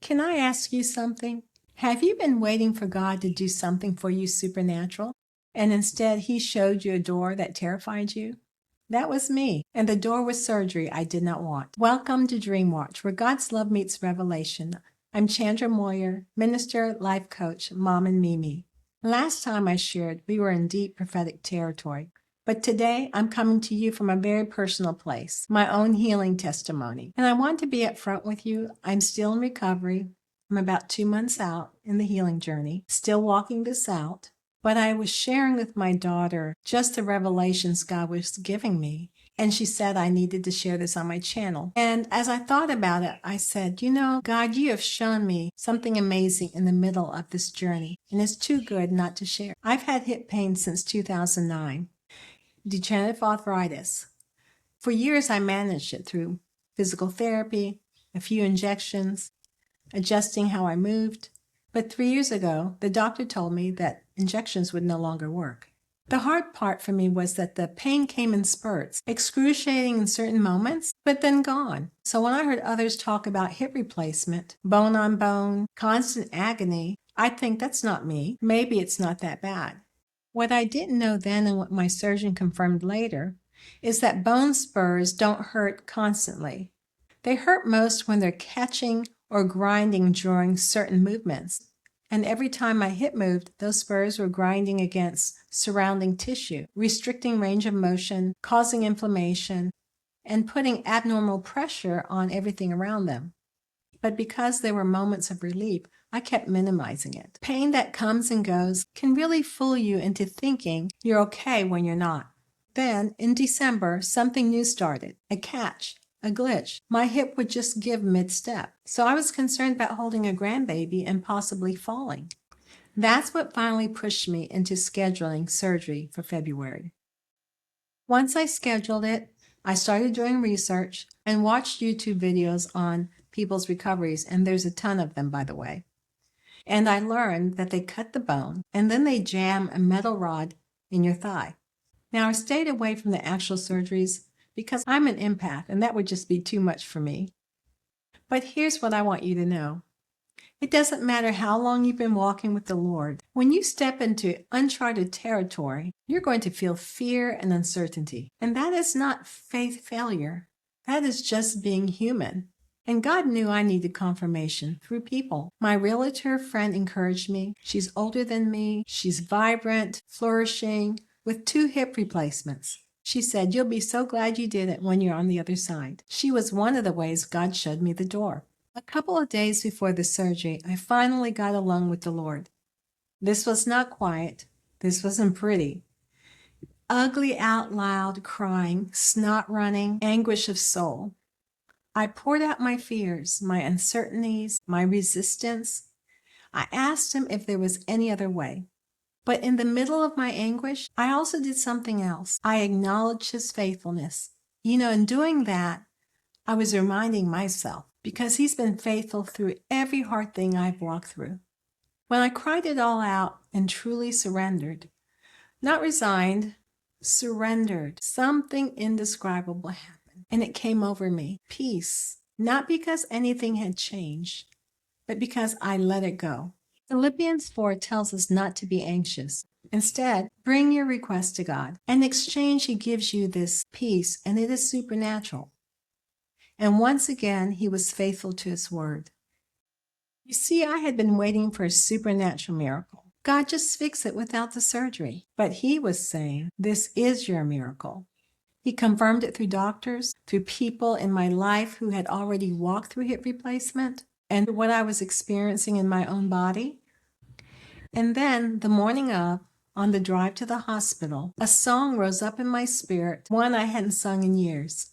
Can I ask you something? Have you been waiting for God to do something for you supernatural, and instead He showed you a door that terrified you? That was me, and the door was surgery I did not want. Welcome to Dream Watch, where God's love meets revelation. I'm Chandra Moyer, minister, life coach, mom, and Mimi. Last time I shared, we were in deep prophetic territory. But today, I'm coming to you from a very personal place, my own healing testimony. And I want to be upfront with you. I'm still in recovery. I'm about 2 months out in the healing journey, still walking this out. But I was sharing with my daughter just the revelations God was giving me. And she said I needed to share this on my channel. And as I thought about it, I said, God, you have shown me something amazing in the middle of this journey. And it's too good not to share. I've had hip pain since 2009. Degenerative arthritis. For years, I managed it through physical therapy, a few injections, adjusting how I moved. But 3 years ago, the doctor told me that injections would no longer work. The hard part for me was that the pain came in spurts, excruciating in certain moments, but then gone. So when I heard others talk about hip replacement, bone on bone, constant agony, I think that's not me. Maybe it's not that bad. What I didn't know then and what my surgeon confirmed later is that bone spurs don't hurt constantly. They hurt most when they're catching or grinding during certain movements. And every time my hip moved, those spurs were grinding against surrounding tissue, restricting range of motion, causing inflammation, and putting abnormal pressure on everything around them. But because there were moments of relief, I kept minimizing it. Pain that comes and goes can really fool you into thinking you're okay when you're not. Then, in December, something new started, a catch, a glitch. My hip would just give mid-step. So I was concerned about holding a grandbaby and possibly falling. That's what finally pushed me into scheduling surgery for February. Once I scheduled it, I started doing research and watched YouTube videos on people's recoveries, and there's a ton of them, by the way. And I learned that they cut the bone and then they jam a metal rod in your thigh. Now, I stayed away from the actual surgeries because I'm an empath and that would just be too much for me. But here's what I want you to know. It doesn't matter how long you've been walking with the Lord. When you step into uncharted territory, you're going to feel fear and uncertainty. And that is not faith failure. That is just being human. And God knew I needed confirmation through people. My realtor friend encouraged me. She's older than me. She's vibrant, flourishing, with 2 hip replacements. She said, "You'll be so glad you did it when you're on the other side." She was one of the ways God showed me the door. A couple of days before the surgery, I finally got alone with the Lord. This was not quiet. This wasn't pretty. Ugly out loud crying, snot running, anguish of soul. I poured out my fears, my uncertainties, my resistance. I asked him if there was any other way. But in the middle of my anguish, I also did something else. I acknowledged his faithfulness. In doing that, I was reminding myself, because he's been faithful through every hard thing I've walked through. When I cried it all out and truly surrendered, not resigned, surrendered, something indescribable happened. And it came over me, peace, not because anything had changed, but because I let it go. Philippians 4 tells us not to be anxious. Instead, bring your request to God. In exchange, he gives you this peace, and it is supernatural. And once again, he was faithful to his word. You see, I had been waiting for a supernatural miracle. God, just fix it without the surgery. But he was saying, this is your miracle. He confirmed it through doctors, through people in my life who had already walked through hip replacement, and what I was experiencing in my own body. And then, the morning of, on the drive to the hospital, a song rose up in my spirit, one I hadn't sung in years.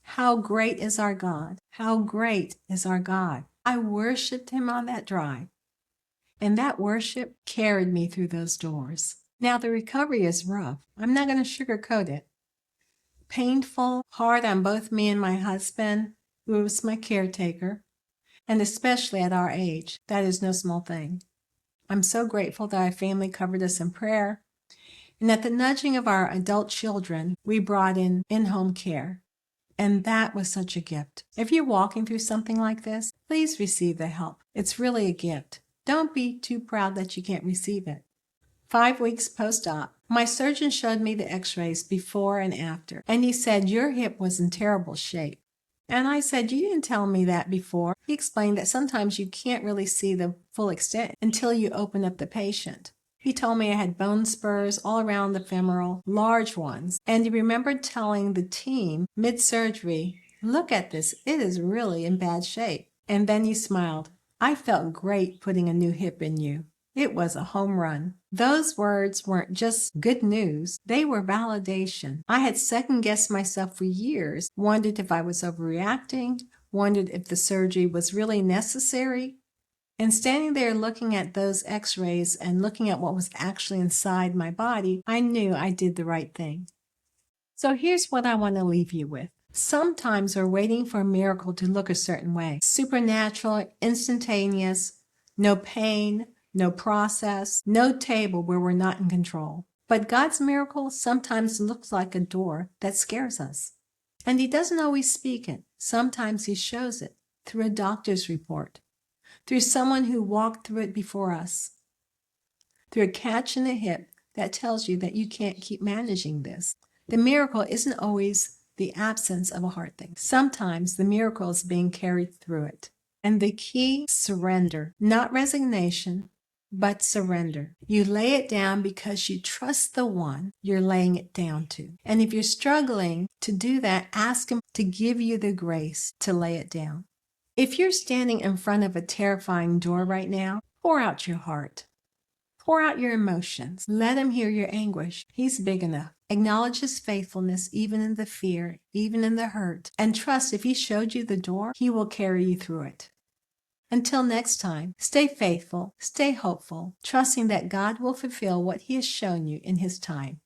How great is our God! How great is our God! I worshiped him on that drive, and that worship carried me through those doors. Now, the recovery is rough. I'm not going to sugarcoat it. Painful, hard on both me and my husband, who was my caretaker, and especially at our age. That is no small thing. I'm so grateful that our family covered us in prayer, and at the nudging of our adult children, we brought in in-home care. And that was such a gift. If you're walking through something like this, please receive the help. It's really a gift. Don't be too proud that you can't receive it. 5 weeks post-op, my surgeon showed me the x-rays before and after, and he said your hip was in terrible shape. And I said, you didn't tell me that before. He explained that sometimes you can't really see the full extent until you open up the patient. He told me I had bone spurs all around the femoral, large ones, and he remembered telling the team mid-surgery, look at this, it is really in bad shape. And then he smiled. I felt great putting a new hip in you. It was a home run. Those words weren't just good news, they were validation. I had second-guessed myself for years, wondered if I was overreacting, wondered if the surgery was really necessary. And standing there looking at those x-rays and looking at what was actually inside my body, I knew I did the right thing. So here's what I want to leave you with. Sometimes we're waiting for a miracle to look a certain way. Supernatural, instantaneous, no pain, no process, no table where we're not in control. But God's miracle sometimes looks like a door that scares us. And He doesn't always speak it. Sometimes He shows it through a doctor's report, through someone who walked through it before us, through a catch in the hip that tells you that you can't keep managing this. The miracle isn't always the absence of a hard thing. Sometimes the miracle is being carried through it. And the key, surrender, not resignation, but surrender. You lay it down because you trust the one you're laying it down to. And if you're struggling to do that, ask Him to give you the grace to lay it down. If you're standing in front of a terrifying door right now, pour out your heart. Pour out your emotions. Let Him hear your anguish. He's big enough. Acknowledge His faithfulness even in the fear, even in the hurt. And trust if He showed you the door, He will carry you through it. Until next time, stay faithful, stay hopeful, trusting that God will fulfill what He has shown you in His time.